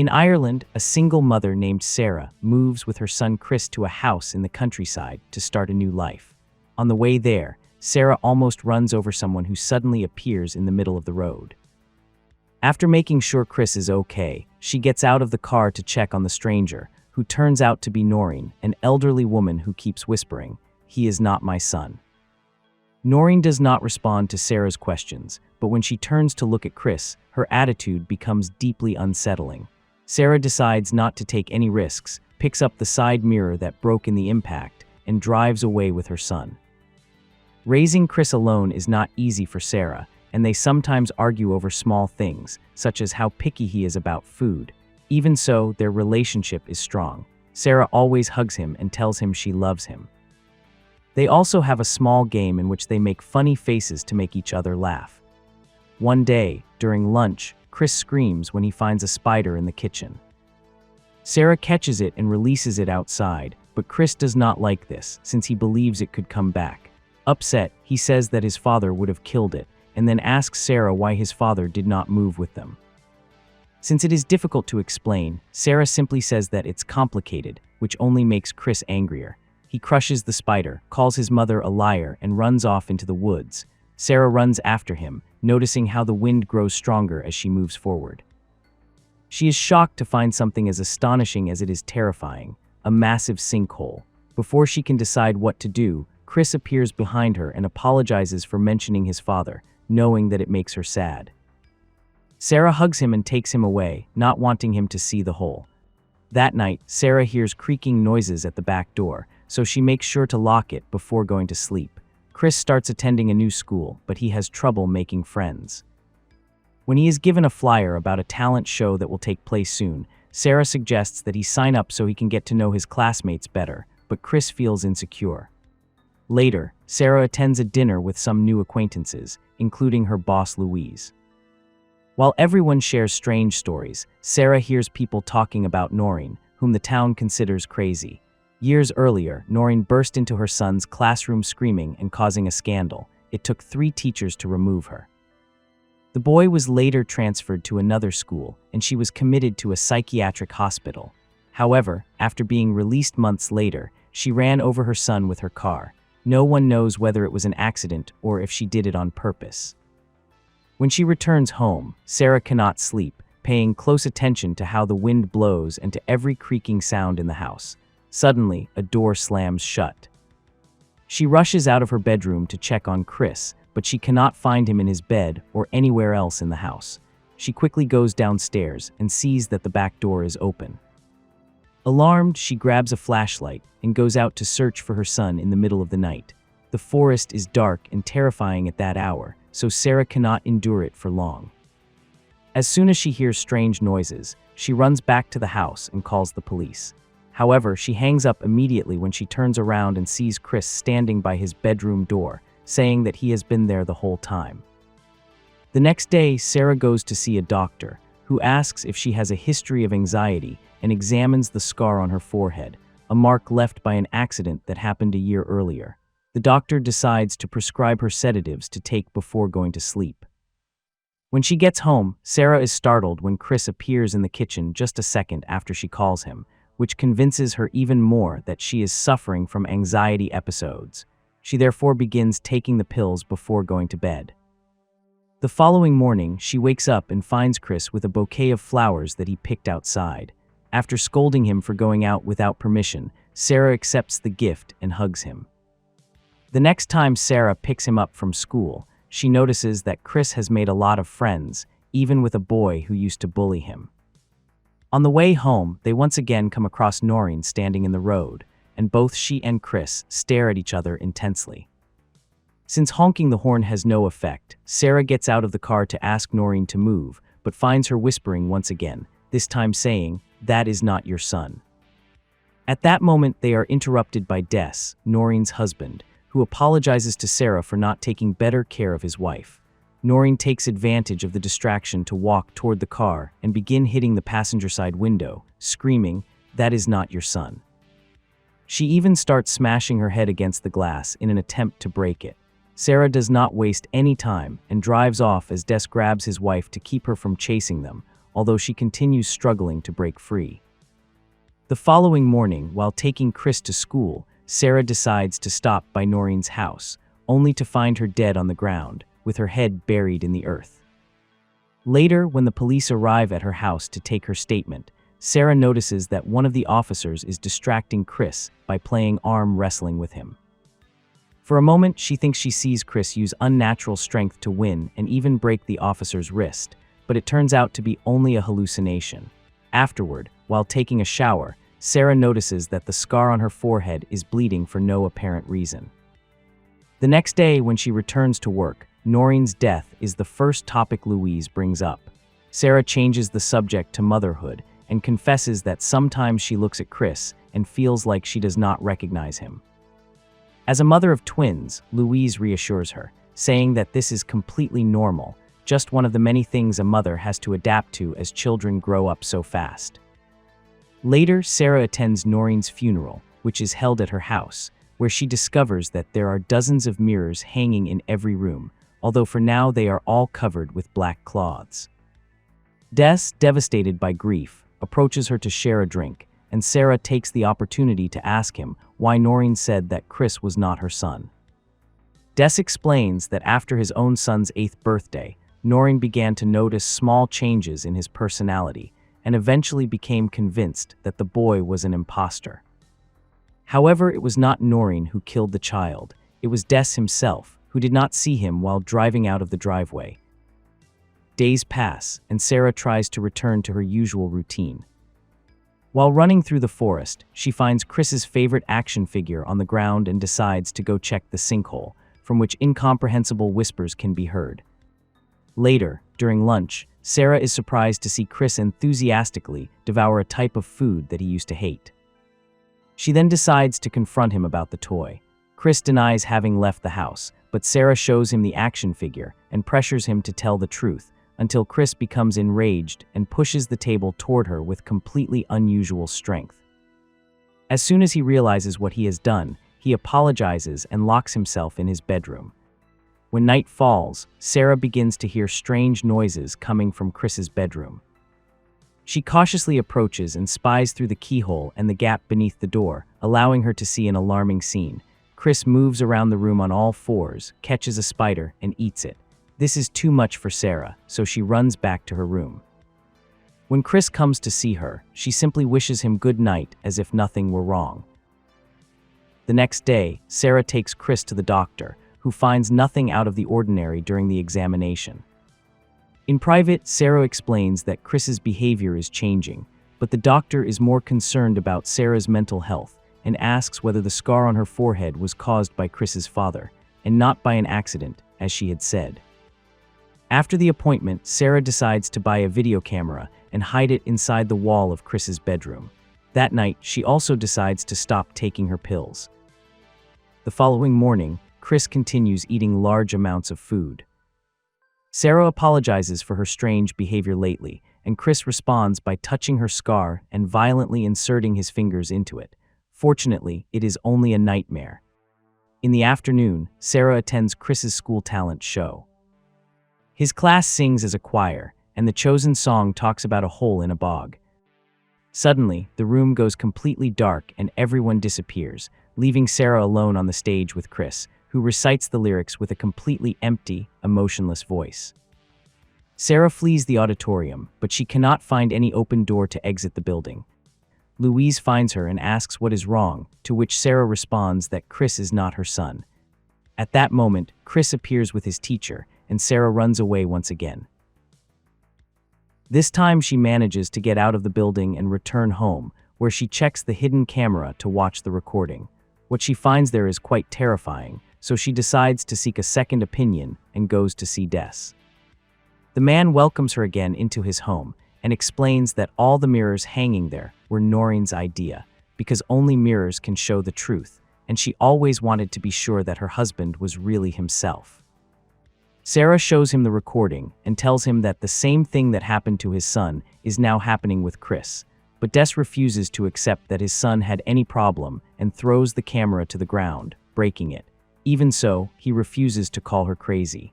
In Ireland, a single mother named Sarah moves with her son Chris to a house in the countryside to start a new life. On the way there, Sarah almost runs over someone who suddenly appears in the middle of the road. After making sure Chris is okay, she gets out of the car to check on the stranger, who turns out to be Noreen, an elderly woman who keeps whispering, "He is not my son." Noreen does not respond to Sarah's questions, but when she turns to look at Chris, her attitude becomes deeply unsettling. Sarah decides not to take any risks, picks up the side mirror that broke in the impact, and drives away with her son. Raising Chris alone is not easy for Sarah, and they sometimes argue over small things, such as how picky he is about food. Even so, their relationship is strong. Sarah always hugs him and tells him she loves him. They also have a small game in which they make funny faces to make each other laugh. One day, during lunch, Chris screams when he finds a spider in the kitchen. Sarah catches it and releases it outside, but Chris does not like this, since he believes it could come back. Upset, he says that his father would have killed it, and then asks Sarah why his father did not move with them. Since it is difficult to explain, Sarah simply says that it's complicated, which only makes Chris angrier. He crushes the spider, calls his mother a liar, and runs off into the woods. Sarah runs after him, noticing how the wind grows stronger as she moves forward. She is shocked to find something as astonishing as it is terrifying, a massive sinkhole. Before she can decide what to do, Chris appears behind her and apologizes for mentioning his father, knowing that it makes her sad. Sarah hugs him and takes him away, not wanting him to see the hole. That night, Sarah hears creaking noises at the back door, so she makes sure to lock it before going to sleep. Chris starts attending a new school, but he has trouble making friends. When he is given a flyer about a talent show that will take place soon, Sarah suggests that he sign up so he can get to know his classmates better, but Chris feels insecure. Later, Sarah attends a dinner with some new acquaintances, including her boss Louise. While everyone shares strange stories, Sarah hears people talking about Noreen, whom the town considers crazy. Years earlier, Noreen burst into her son's classroom screaming and causing a scandal. It took 3 teachers to remove her. The boy was later transferred to another school, and she was committed to a psychiatric hospital. However, after being released months later, she ran over her son with her car. No one knows whether it was an accident or if she did it on purpose. When she returns home, Sarah cannot sleep, paying close attention to how the wind blows and to every creaking sound in the house. Suddenly, a door slams shut. She rushes out of her bedroom to check on Chris, but she cannot find him in his bed or anywhere else in the house. She quickly goes downstairs and sees that the back door is open. Alarmed, she grabs a flashlight and goes out to search for her son in the middle of the night. The forest is dark and terrifying at that hour, so Sarah cannot endure it for long. As soon as she hears strange noises, she runs back to the house and calls the police. However, she hangs up immediately when she turns around and sees Chris standing by his bedroom door, saying that he has been there the whole time. The next day, Sarah goes to see a doctor, who asks if she has a history of anxiety and examines the scar on her forehead, a mark left by an accident that happened a year earlier. The doctor decides to prescribe her sedatives to take before going to sleep. When she gets home, Sarah is startled when Chris appears in the kitchen just a second after she calls him, which convinces her even more that she is suffering from anxiety episodes. She therefore begins taking the pills before going to bed. The following morning, she wakes up and finds Chris with a bouquet of flowers that he picked outside. After scolding him for going out without permission, Sarah accepts the gift and hugs him. The next time Sarah picks him up from school, she notices that Chris has made a lot of friends, even with a boy who used to bully him. On the way home, they once again come across Noreen standing in the road, and both she and Chris stare at each other intensely. Since honking the horn has no effect, Sarah gets out of the car to ask Noreen to move, but finds her whispering once again, this time saying, "That is not your son." At that moment, they are interrupted by Des, Noreen's husband, who apologizes to Sarah for not taking better care of his wife. Noreen takes advantage of the distraction to walk toward the car and begin hitting the passenger side window, screaming, "That is not your son." She even starts smashing her head against the glass in an attempt to break it. Sarah does not waste any time and drives off as Des grabs his wife to keep her from chasing them, although she continues struggling to break free. The following morning, while taking Chris to school, Sarah decides to stop by Noreen's house, only to find her dead on the ground, with her head buried in the earth. Later, when the police arrive at her house to take her statement, Sarah notices that one of the officers is distracting Chris by playing arm wrestling with him. For a moment, she thinks she sees Chris use unnatural strength to win and even break the officer's wrist, but it turns out to be only a hallucination. Afterward, while taking a shower, Sarah notices that the scar on her forehead is bleeding for no apparent reason. The next day, when she returns to work, Noreen's death is the first topic Louise brings up. Sarah changes the subject to motherhood and confesses that sometimes she looks at Chris and feels like she does not recognize him. As a mother of twins, Louise reassures her, saying that this is completely normal, just one of the many things a mother has to adapt to as children grow up so fast. Later, Sarah attends Noreen's funeral, which is held at her house, where she discovers that there are dozens of mirrors hanging in every room, although for now they are all covered with black cloths. Des, devastated by grief, approaches her to share a drink, and Sarah takes the opportunity to ask him why Noreen said that Chris was not her son. Des explains that after his own son's 8th birthday, Noreen began to notice small changes in his personality and eventually became convinced that the boy was an imposter. However, it was not Noreen who killed the child, it was Des himself, who did not see him while driving out of the driveway. Days pass, and Sarah tries to return to her usual routine. While running through the forest, she finds Chris's favorite action figure on the ground and decides to go check the sinkhole, from which incomprehensible whispers can be heard. Later, during lunch, Sarah is surprised to see Chris enthusiastically devour a type of food that he used to hate. She then decides to confront him about the toy. Chris denies having left the house, but Sarah shows him the action figure and pressures him to tell the truth, until Chris becomes enraged and pushes the table toward her with completely unusual strength. As soon as he realizes what he has done, he apologizes and locks himself in his bedroom. When night falls, Sarah begins to hear strange noises coming from Chris's bedroom. She cautiously approaches and spies through the keyhole and the gap beneath the door, allowing her to see an alarming scene. Chris moves around the room on all fours, catches a spider, and eats it. This is too much for Sarah, so she runs back to her room. When Chris comes to see her, she simply wishes him good night as if nothing were wrong. The next day, Sarah takes Chris to the doctor, who finds nothing out of the ordinary during the examination. In private, Sarah explains that Chris's behavior is changing, but the doctor is more concerned about Sarah's mental health and asks whether the scar on her forehead was caused by Chris's father, and not by an accident, as she had said. After the appointment, Sarah decides to buy a video camera and hide it inside the wall of Chris's bedroom. That night, she also decides to stop taking her pills. The following morning, Chris continues eating large amounts of food. Sarah apologizes for her strange behavior lately, and Chris responds by touching her scar and violently inserting his fingers into it. Fortunately, it is only a nightmare. In the afternoon, Sarah attends Chris's school talent show. His class sings as a choir, and the chosen song talks about a hole in a bog. Suddenly, the room goes completely dark and everyone disappears, leaving Sarah alone on the stage with Chris, who recites the lyrics with a completely empty, emotionless voice. Sarah flees the auditorium, but she cannot find any open door to exit the building. Louise finds her and asks what is wrong, to which Sarah responds that Chris is not her son. At that moment, Chris appears with his teacher, and Sarah runs away once again. This time she manages to get out of the building and return home, where she checks the hidden camera to watch the recording. What she finds there is quite terrifying, so she decides to seek a second opinion and goes to see Des. The man welcomes her again into his home and explains that all the mirrors hanging there were Noreen's idea, because only mirrors can show the truth, and she always wanted to be sure that her husband was really himself. Sarah shows him the recording and tells him that the same thing that happened to his son is now happening with Chris, but Des refuses to accept that his son had any problem and throws the camera to the ground, breaking it. Even so, he refuses to call her crazy.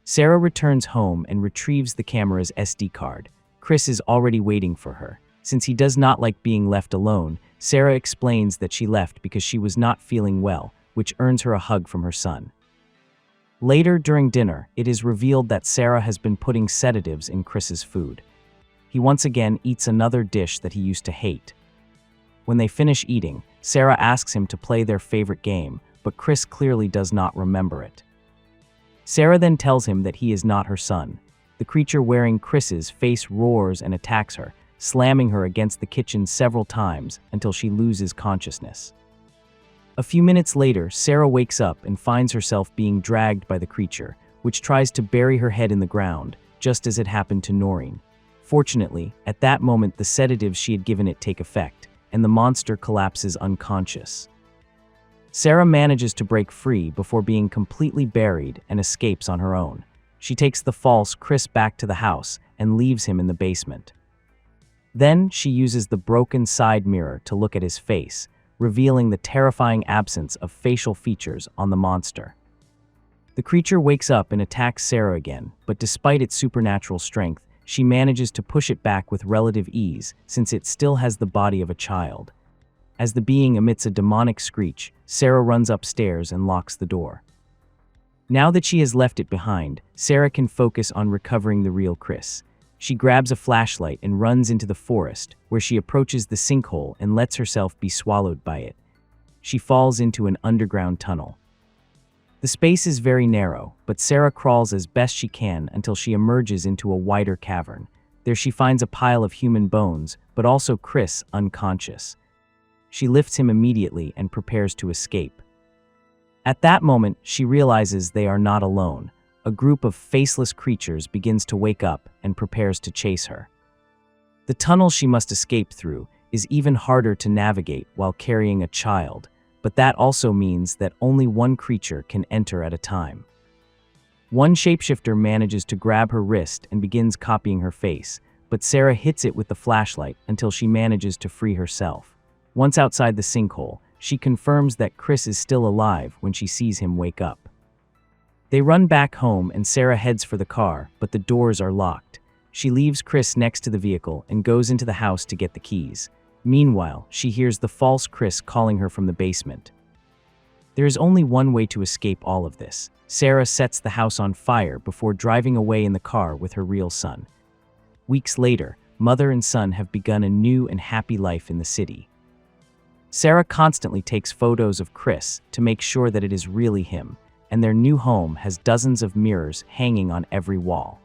Sarah returns home and retrieves the camera's SD card. Chris is already waiting for her. Since he does not like being left alone, Sarah explains that she left because she was not feeling well, which earns her a hug from her son. Later during dinner, it is revealed that Sarah has been putting sedatives in Chris's food. He once again eats another dish that he used to hate. When they finish eating, Sarah asks him to play their favorite game, but Chris clearly does not remember it. Sarah then tells him that he is not her son. The creature wearing Chris's face roars and attacks her, slamming her against the kitchen several times until she loses consciousness. A few minutes later, Sarah wakes up and finds herself being dragged by the creature, which tries to bury her head in the ground, just as it happened to Noreen. Fortunately, at that moment the sedatives she had given it take effect, and the monster collapses unconscious. Sarah manages to break free before being completely buried and escapes on her own. She takes the false Chris back to the house and leaves him in the basement. Then she uses the broken side mirror to look at his face, revealing the terrifying absence of facial features on the monster. The creature wakes up and attacks Sarah again, but despite its supernatural strength, she manages to push it back with relative ease since it still has the body of a child. As the being emits a demonic screech, Sarah runs upstairs and locks the door. Now that she has left it behind, Sarah can focus on recovering the real Chris. She grabs a flashlight and runs into the forest, where she approaches the sinkhole and lets herself be swallowed by it. She falls into an underground tunnel. The space is very narrow, but Sarah crawls as best she can until she emerges into a wider cavern. There she finds a pile of human bones, but also Chris unconscious. She lifts him immediately and prepares to escape. At that moment, she realizes they are not alone. A group of faceless creatures begins to wake up and prepares to chase her. The tunnel she must escape through is even harder to navigate while carrying a child, but that also means that only one creature can enter at a time. One shapeshifter manages to grab her wrist and begins copying her face, but Sarah hits it with the flashlight until she manages to free herself. Once outside the sinkhole, she confirms that Chris is still alive when she sees him wake up. They run back home and Sarah heads for the car, but the doors are locked. She leaves Chris next to the vehicle and goes into the house to get the keys. Meanwhile, she hears the false Chris calling her from the basement. There is only one way to escape all of this. Sarah sets the house on fire before driving away in the car with her real son. Weeks later, mother and son have begun a new and happy life in the city. Sarah constantly takes photos of Chris to make sure that it is really him, and their new home has dozens of mirrors hanging on every wall.